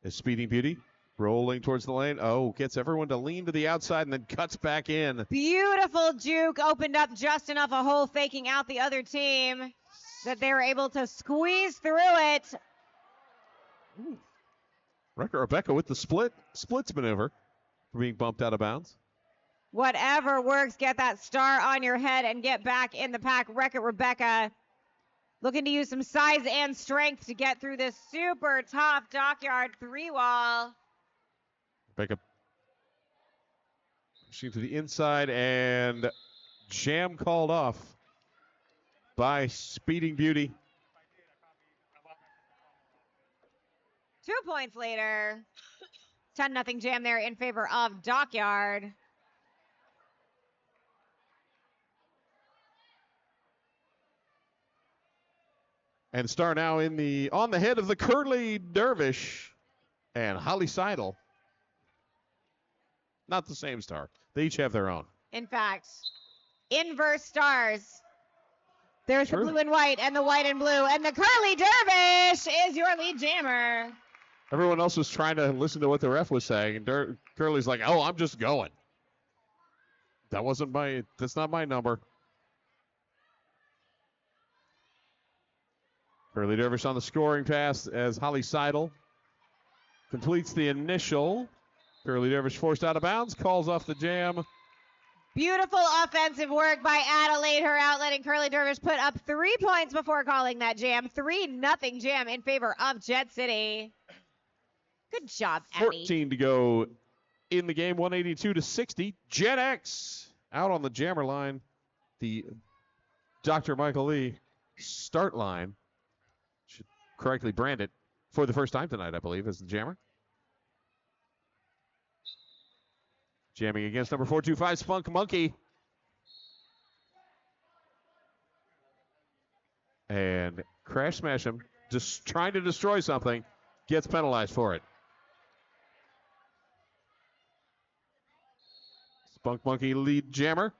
Is Speeding Beauty rolling towards the lane? Oh, gets everyone to lean to the outside and then cuts back in. Beautiful juke, opened up just enough a hole, faking out the other team, that they were able to squeeze through it. Ooh. Rebecca with the splits maneuver for being bumped out of bounds. Whatever works, get that star on your head and get back in the pack. Wreck-It Rebecca looking to use some size and strength to get through this super tough Dockyard 3-wall. Rebecca pushing to the inside and jam called off by Speeding Beauty. 2 points later. 10-0 jam there in favor of Dockyard. And star now on the head of the Curly Dervish and Holly Seidel. Not the same star. They each have their own. In fact, inverse stars. There's the blue and white and the white and blue. And the Curly Dervish is your lead jammer. Everyone else was trying to listen to what the ref was saying. And Curly's like, oh, I'm just going. That's not my number. Curly Dervish on the scoring pass as Holly Seidel completes the initial. Curly Dervish forced out of bounds, calls off the jam. Beautiful offensive work by Adelaide, her out, letting Curly Dervish put up 3 points before calling that jam. 3-0 jam in favor of Jet City. Good job, Abby. 14 to go in the game, 182-60. Gen X out on the jammer line. The Dr. Michael Lee start line. Should correctly brand it for the first time tonight, I believe, as the jammer. Jamming against number 425, Spunk Monkey. And Crash Smash him, just trying to destroy something, gets penalized for it. Spunk Monkey lead jammer.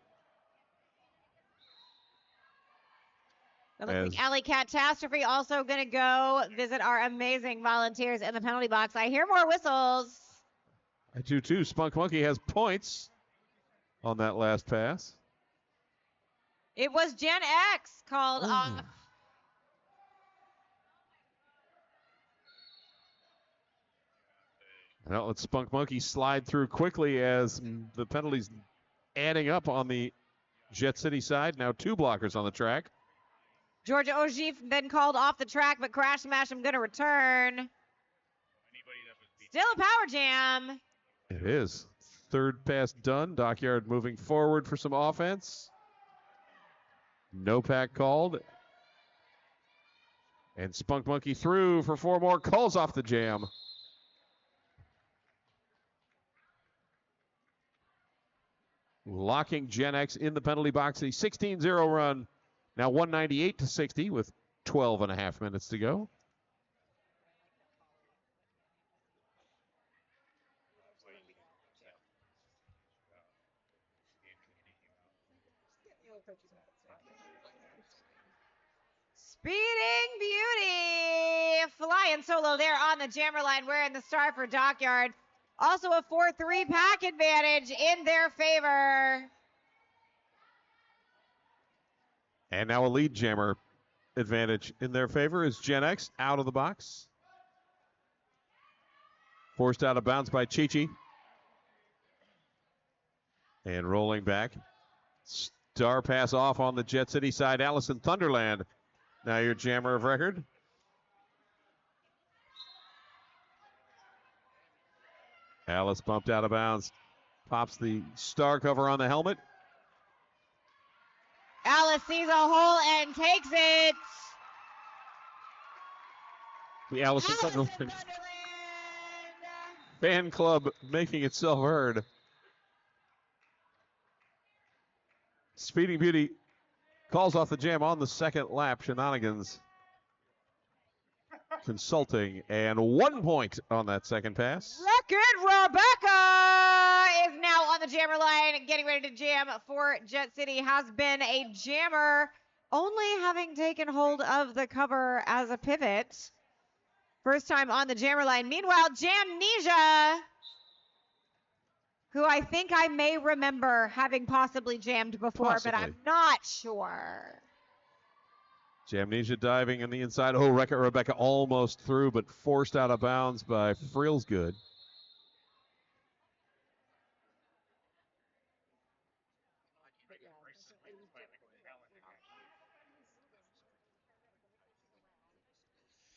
It looks like Alley Catastrophe also going to go visit our amazing volunteers in the penalty box. I hear more whistles. I do too. Spunk Monkey has points on that last pass. It was Gen X called off. Now let Spunk Monkey slide through quickly as the penalties adding up on the Jet City side. Now 2 blockers on the track. Georgia Ogif then called off the track, but Crash Smash him going to return. Still a power jam. It is. Third pass done. Dockyard moving forward for some offense. No pack called. And Spunk Monkey through for 4 more. Calls off the jam. locking Gen X in the penalty box. A 16-0 run. Now 198-60 with 12 and a half minutes to go. Speeding Beauty flying solo there on the jammer line, wearing the star for Dockyard. Also a 4-3 pack advantage in their favor. And now a lead jammer advantage in their favor is Gen X out of the box. Forced out of bounds by Chi-Chi. And rolling back. Star pass off on the Jet City side. Allison Thunderland, now your jammer of record. Alice bumped out of bounds. Pops the star cover on the helmet. Alice sees a hole and takes it. The Allison Thunderland fan club making itself heard. Speeding Beauty calls off the jam on the second lap. Shenanigans consulting, and 1 point on that second pass. Rocket Rebecca is now on the jammer line, getting ready to jam for Jet City. Has been a jammer, only having taken hold of the cover as a pivot. First time on the jammer line. Meanwhile, Jamnesia, who I think I may remember having possibly jammed before, Possibly. but I'm not sure. Jamnesia diving on the inside. Oh, Rebecca almost through, but forced out of bounds by Frielsgood.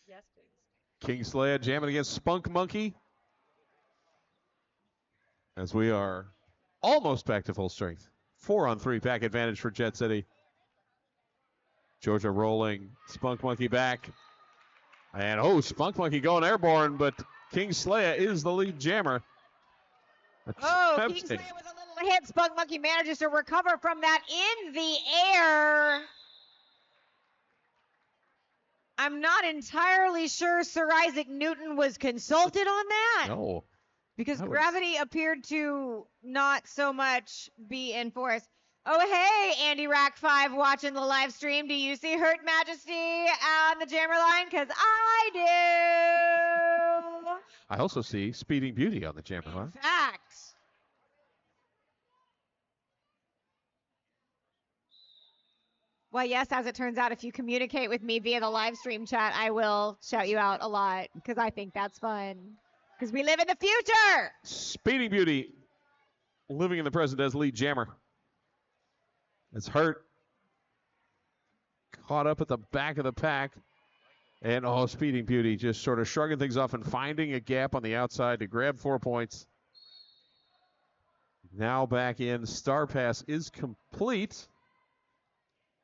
Yes, please. Kingslayer jamming against Spunk Monkey. As we are almost back to full strength. 4-on-3 pack advantage for Jet City. Georgia rolling, Spunk Monkey back. And Spunk Monkey going airborne, but Kingslayer is the lead jammer. Kingslayer with a little hit. Spunk Monkey manages to recover from that in the air. I'm not entirely sure Sir Isaac Newton was consulted on that. No. Because gravity appeared to not so much be in force. Oh, hey, Andy Rack 5 watching the live stream. Do you see Hurt Majesty on the jammer line? Because I do. I also see Speeding Beauty on the jammer line. In fact. Well, yes, as it turns out, if you communicate with me via the live stream chat, I will shout you out a lot because I think that's fun. Because we live in the future. Speeding Beauty living in the present as lead jammer. It's Hurt. Caught up at the back of the pack. And Speeding Beauty just sort of shrugging things off and finding a gap on the outside to grab 4 points. Now back in. Star pass is complete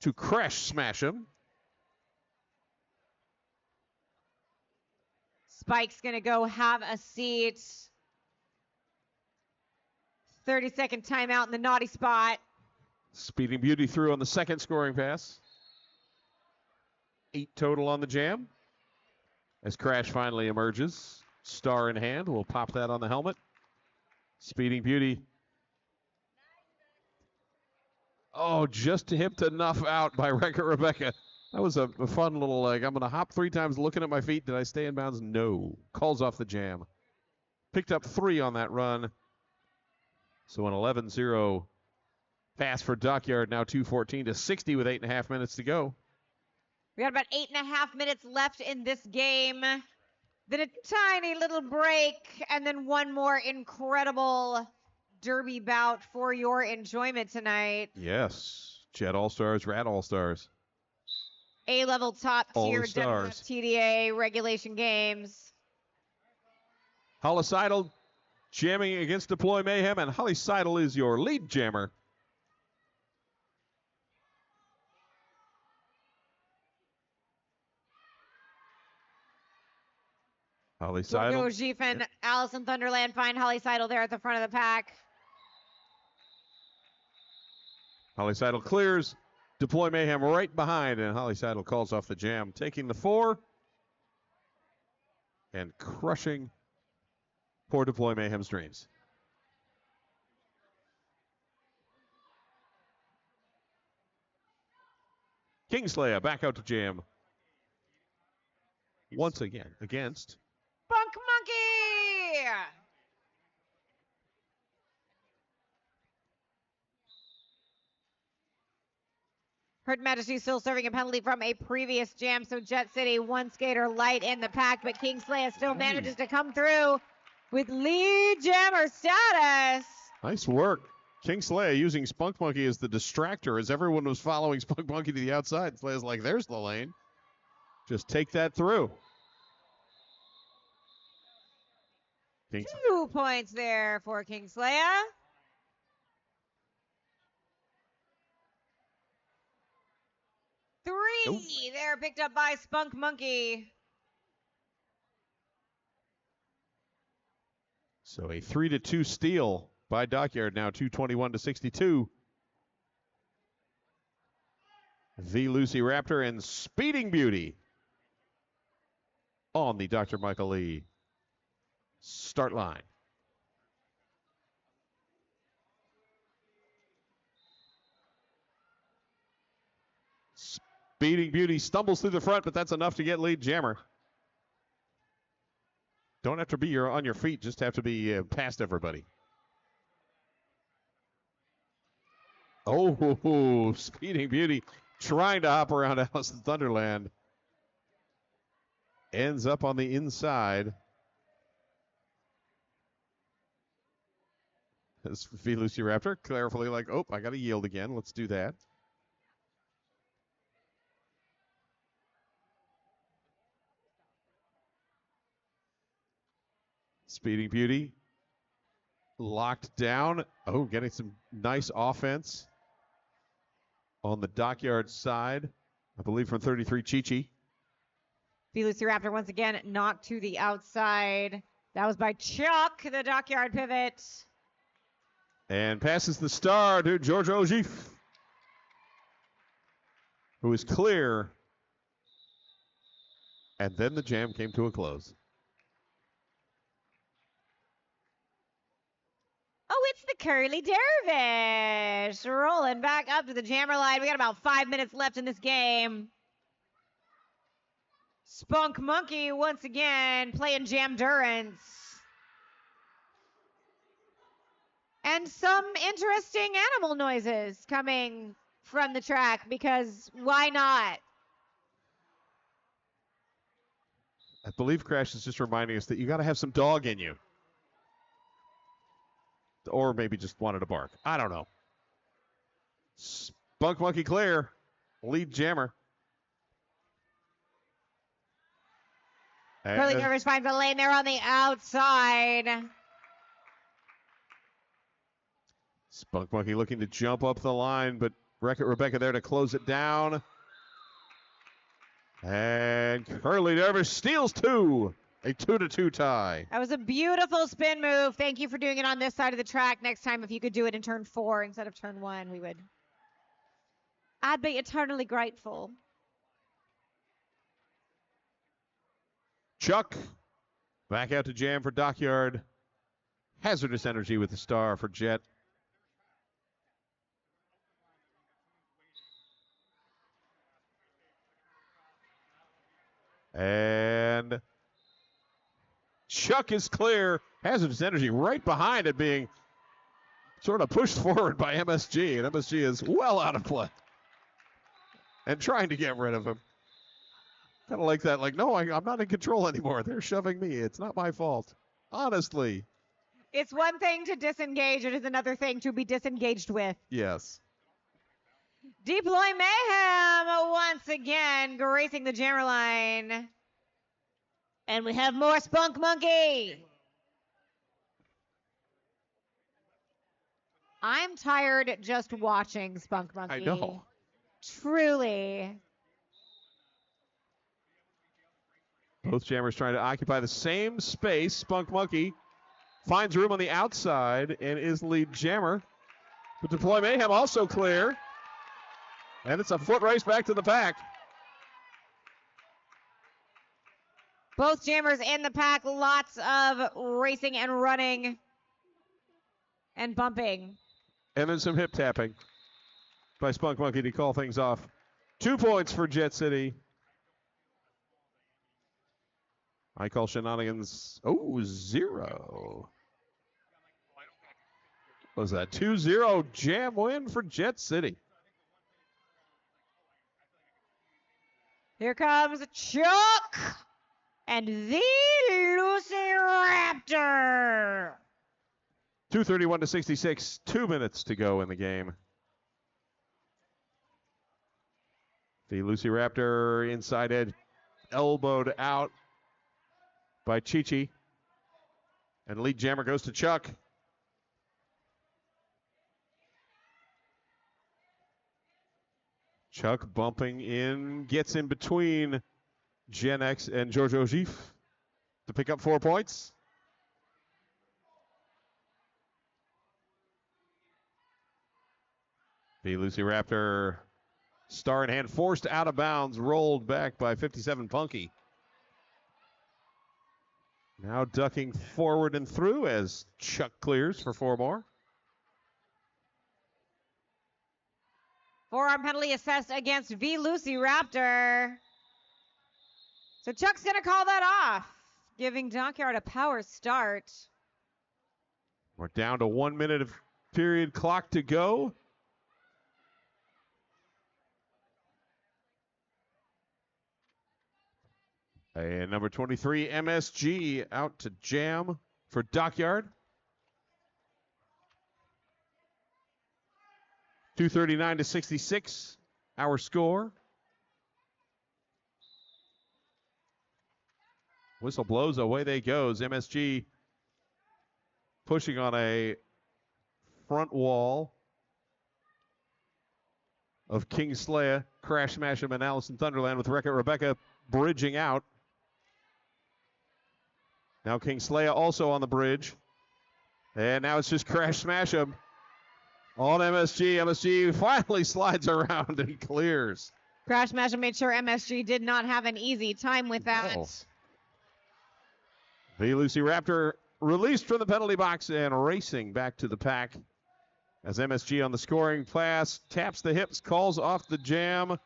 to crash smash him. Spike's going to go have a seat. 30-second timeout in the naughty spot. Speeding Beauty through on the second scoring pass. 8 total on the jam. As Crash finally emerges. Star in hand. We'll pop that on the helmet. Speeding Beauty. Just hipped enough out by Wreck-It Rebecca. That was a fun little, I'm going to hop 3 times looking at my feet. Did I stay in bounds? No. Calls off the jam. Picked up 3 on that run. So an 11-0 pass for Dockyard. Now 2:14-60 with 8.5 minutes to go. We got about 8.5 minutes left in this game. Then a tiny little break, and then one more incredible derby bout for your enjoyment tonight. Yes. Jet All-Stars, Rat All-Stars. A-level top tier All-Stars. TDA regulation games. Holly Seidel jamming against Deploy Mayhem, and Holly Seidel is your lead jammer. Holly Seidel. Gorgo Giffen, Allison Thunderland find Holly Seidel there at the front of the pack. Holly Seidel clears. Deploy Mayhem right behind, and Holly Seidel calls off the jam, taking the 4 and crushing poor Deploy Mayhem's dreams. Kingslayer back out to jam once again against Spunk Monkey! Her Majesty still serving a penalty from a previous jam, so Jet City, one skater light in the pack, but Kingslayer still manages to come through with lead jammer status. Nice work. Kingslayer using Spunk Monkey as the distractor as everyone was following Spunk Monkey to the outside. Slayer's like, there's the lane. Just take that through. 2 points there for Kingslayer. Three there picked up by Spunk Monkey. So a 3-2 steal by Dockyard, now 221-62. The Lucy Raptor and Speeding Beauty on the Dr. Michael Lee start line. Speeding Beauty stumbles through the front, but that's enough to get lead jammer. Don't have to be on your feet, just have to be past everybody. Oh, Speeding Beauty trying to hop around Allison Thunderland. Ends up on the inside. As Lucy Raptor carefully like, oh, I got to yield again. Let's do that. Speeding Beauty locked down. Oh, getting some nice offense on the Dockyard side. I believe from 33, Chi-Chi. Lucy Raptor once again knocked to the outside. That was by Chuck, the Dockyard pivot. And passes the star to George Ogif, who is clear. And then the jam came to a close. Oh, it's the Curly Dervish rolling back up to the jammer line. We got about 5 minutes left in this game. Spunk Monkey once again playing jam durance. And some interesting animal noises coming from the track, because why not? I believe Crash is just reminding us that you got to have some dog in you. Or maybe just wanted to bark. I don't know. Spunk Monkey clear. Lead jammer. Curly Dervish finds the lane there on the outside. Spunk Monkey looking to jump up the line, but Rebecca there to close it down. And Curly Dervish steals 2. A 2-2 tie. That was a beautiful spin move. Thank you for doing it on this side of the track. Next time, if you could do it in turn 4 instead of turn 1, I'd be eternally grateful. Chuck back out to jam for Dockyard. Hazardous Energy with the star for Jet. And Chuck is clear. Hazardous Energy right behind it, being sort of pushed forward by MSG. And MSG is well out of play. And trying to get rid of him. Kind of like that, like, no, I'm not in control anymore. They're shoving me. It's not my fault. Honestly. It's one thing to disengage. It is another thing to be disengaged with. Yes. Deploy Mayhem once again gracing the jammer line. And we have more Spunk Monkey. I'm tired just watching Spunk Monkey. I know. Truly. Both jammers trying to occupy the same space. Spunk Monkey finds room on the outside and is lead jammer. But Deploy Mayhem also clear. And it's a foot race back to the pack. Both jammers in the pack. Lots of racing and running and bumping. And then some hip tapping by Spunk Monkey to call things off. 2 points for Jet City. I call shenanigans. Oh, 0. What was that? 2-0 jam win for Jet City. Here comes Chuck and the Lucy Raptor. 2:31 to 66. 2 minutes to go in the game. The Lucy Raptor inside edge elbowed out by Chi-Chi. And lead jammer goes to Chuck. Chuck bumping in, gets in between Gen X and Giorgio Gif to pick up 4 points. The Lucy Raptor, star in hand, forced out of bounds, rolled back by 57 Punky. Now ducking forward and through as Chuck clears for 4 more. Forearm penalty assessed against V Lucy Raptor. So Chuck's going to call that off, giving Dockyard a power start. We're down to 1 minute of period clock to go. And number 23, MSG, out to jam for Dockyard. 2:39 to 66, our score. Whistle blows, away they goes. MSG pushing on a front wall of King Slaya, Crash Smash him, and Allison Thunderland with Rebecca bridging out. Now King Slaya also on the bridge. And now it's just Crash Smash him on MSG. MSG finally slides around and clears. Crash Smash made sure MSG did not have an easy time with that. Oh. The Lucy Raptor released from the penalty box and racing back to the pack as MSG on the scoring pass taps the hips, calls off the jam.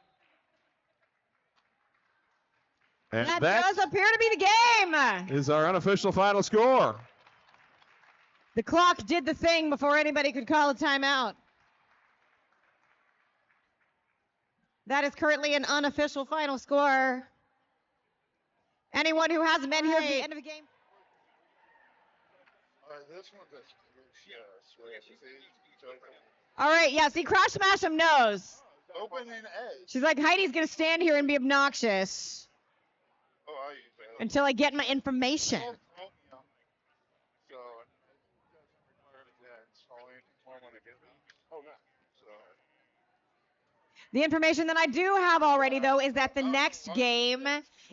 And that does appear to be the game. Is our unofficial final score. The clock did the thing before anybody could call a timeout. That is currently an unofficial final score. Anyone who hasn't been here at the end of the game. All right, yeah, see, Crash Smash him knows. Open and edge. She's like, Heidi's going to stand here and be obnoxious until I get my information. The information that I do have already, though, is that the next game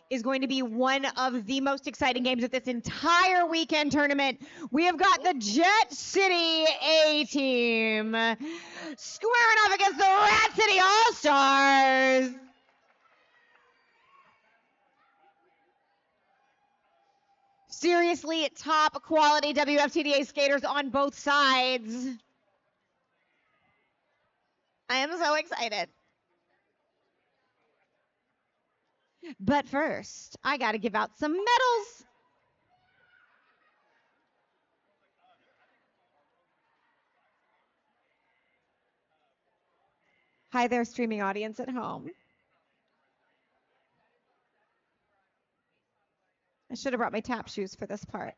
is going to be one of the most exciting games of this entire weekend tournament. We have got the Jet City A-Team squaring off against the Rat City All-Stars. Seriously, top quality WFTDA skaters on both sides. I am so excited. But first, I got to give out some medals. Hi there, streaming audience at home. I should have brought my tap shoes for this part.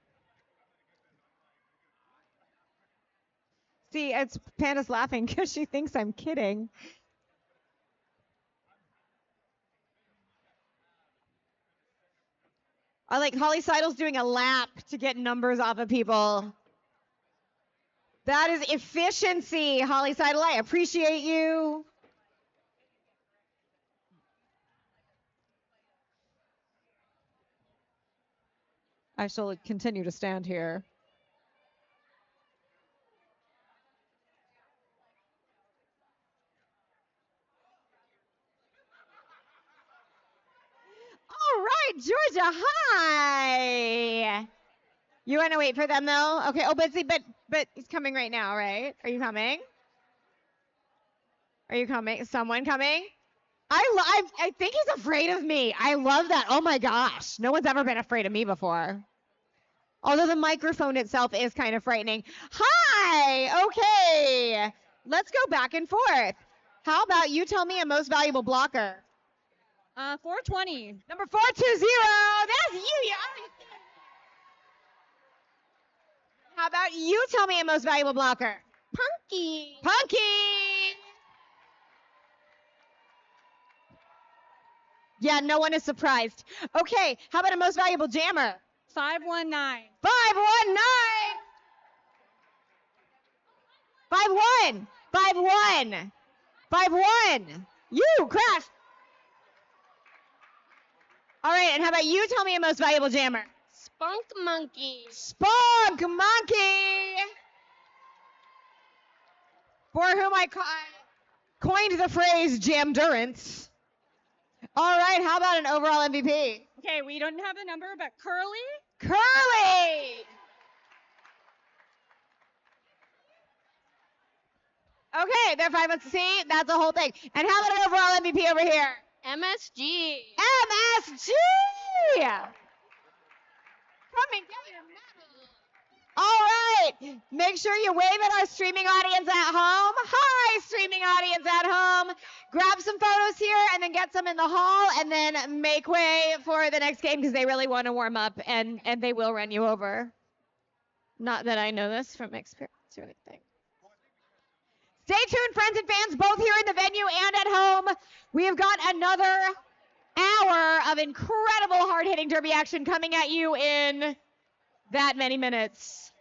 See, it's Panda's laughing because she thinks I'm kidding. I like Holly Seidel's doing a lap to get numbers off of people. That is efficiency, Holly Seidel. I appreciate you. I shall continue to stand here. Georgia High. You want to wait for them though? Okay. Oh, but he's coming right now, right? Are you coming? Are you coming? Someone coming? I think he's afraid of me. I love that. Oh my gosh. No one's ever been afraid of me before. Although the microphone itself is kind of frightening. Hi. Okay. Let's go back and forth. How about you tell me a most valuable blocker? 420. Number 420. That's you. How about you tell me a most valuable blocker? Punky. Punky. Yeah, no one is surprised. Okay, how about a most valuable jammer? 519. 519. 51. 51. You crashed. All right, and how about you tell me a most valuable jammer? Spunk Monkey. Spunk Monkey. For whom I coined the phrase jamdurance. All right, how about an overall MVP? Okay, we don't have a number, but Curly. Curly. Okay, they're 5 months to see. That's the whole thing. And how about an overall MVP over here? MSG. MSG. Come and get your medal. All right. Make sure you wave at our streaming audience at home. Hi, streaming audience at home. Grab some photos here and then get some in the hall and then make way for the next game because they really want to warm up and they will run you over. Not that I know this from experience or anything. Stay tuned, friends and fans, both here in the venue and at home. We have got another hour of incredible hard-hitting derby action coming at you in that many minutes.